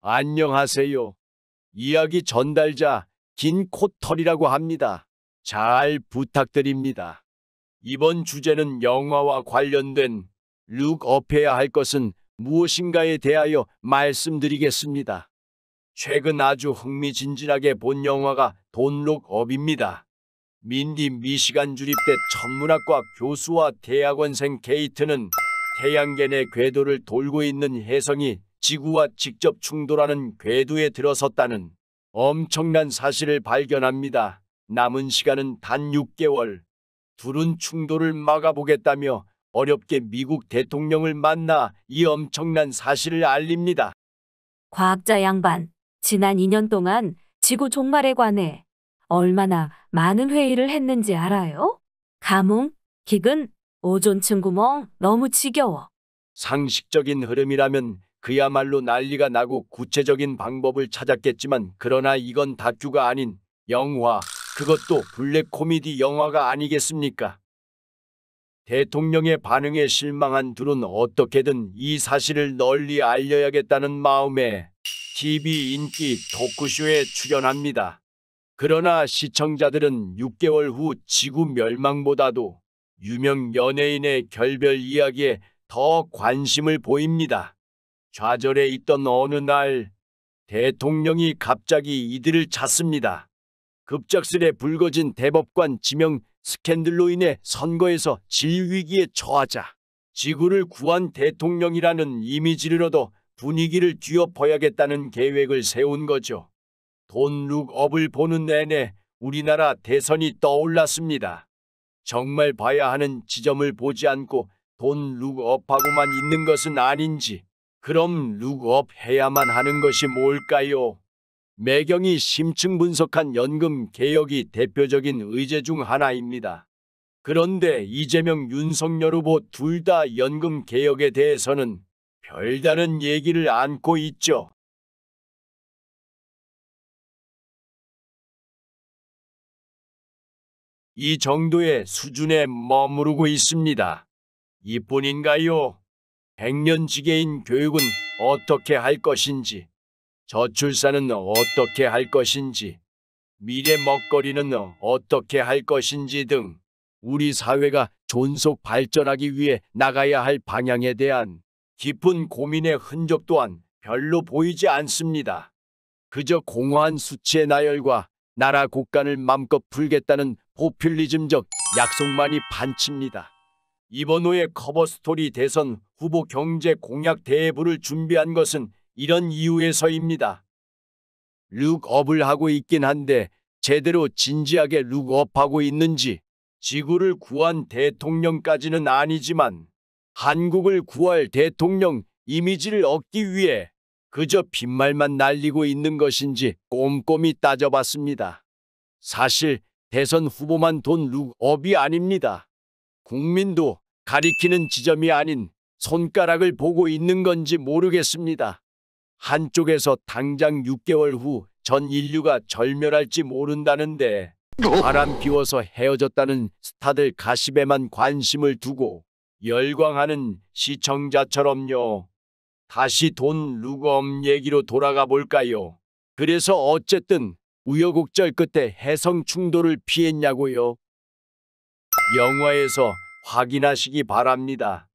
안녕하세요. 이야기 전달자 긴코털이라고 합니다. 잘 부탁드립니다. 이번 주제는 영화와 관련된 룩업해야 할 것은 무엇인가에 대하여 말씀드리겠습니다. 최근 아주 흥미진진하게 본 영화가 돈 룩업입니다. 민디 미시간 주립대 천문학과 교수와 대학원생 케이트는 태양계 내 궤도를 돌고 있는 혜성이 지구와 직접 충돌하는 궤도에 들어섰다는 엄청난 사실을 발견합니다. 남은 시간은 단 6개월. 둘은 충돌을 막아보겠다며 어렵게 미국 대통령을 만나 이 엄청난 사실을 알립니다. 과학자 양반, 지난 2년 동안 지구 종말에 관해 얼마나 많은 회의를 했는지 알아요? 감흥, 기근, 오존층 구멍 너무 지겨워. 상식적인 흐름이라면 그야말로 난리가 나고 구체적인 방법을 찾았겠지만 그러나 이건 다큐가 아닌 영화, 그것도 블랙 코미디 영화가 아니겠습니까? 대통령의 반응에 실망한 둘은 어떻게든 이 사실을 널리 알려야겠다는 마음에 TV 인기 토크쇼에 출연합니다. 그러나 시청자들은 6개월 후 지구 멸망보다도 유명 연예인의 결별 이야기에 더 관심을 보입니다. 좌절해 있던 어느 날 대통령이 갑자기 이들을 찾습니다. 급작스레 불거진 대법관 지명 스캔들로 인해 선거에서 질위기에 처하자 지구를 구한 대통령이라는 이미지를 얻어 분위기를 뒤엎어야겠다는 계획을 세운 거죠. 돈 룩업을 보는 내내 우리나라 대선이 떠올랐습니다. 정말 봐야 하는 지점을 보지 않고 돈 룩업하고만 있는 것은 아닌지, 그럼 룩업 해야만 하는 것이 뭘까요? 매경이 심층 분석한 연금 개혁이 대표적인 의제 중 하나입니다. 그런데 이재명, 윤석열 후보 둘 다 연금 개혁에 대해서는 별다른 얘기를 않고 있죠. 이 정도의 수준에 머무르고 있습니다. 이뿐인가요? 백년지계인 교육은 어떻게 할 것인지, 저출산은 어떻게 할 것인지, 미래 먹거리는 어떻게 할 것인지 등 우리 사회가 존속 발전하기 위해 나가야 할 방향에 대한 깊은 고민의 흔적 또한 별로 보이지 않습니다. 그저 공허한 수치의 나열과 나라 국간을 맘껏 풀겠다는 포퓰리즘적 약속만이 반칩니다. 이번 호의 커버스토리 대선 후보 경제 공약 대부를 준비한 것은 이런 이유에서입니다. 룩업을 하고 있긴 한데 제대로 진지하게 룩업하고 있는지, 지구를 구한 대통령까지는 아니지만 한국을 구할 대통령 이미지를 얻기 위해 그저 빈말만 날리고 있는 것인지 꼼꼼히 따져봤습니다. 사실 대선 후보만 돈 룩업이 아닙니다. 국민도 가리키는 지점이 아닌 손가락을 보고 있는 건지 모르겠습니다. 한쪽에서 당장 6개월 후 전 인류가 절멸할지 모른다는데 바람 피워서 헤어졌다는 스타들 가십에만 관심을 두고 열광하는 시청자처럼요. 다시 돈 룩업 얘기로 돌아가 볼까요? 그래서 어쨌든 우여곡절 끝에 해성 충돌을 피했냐고요? 영화에서 확인하시기 바랍니다.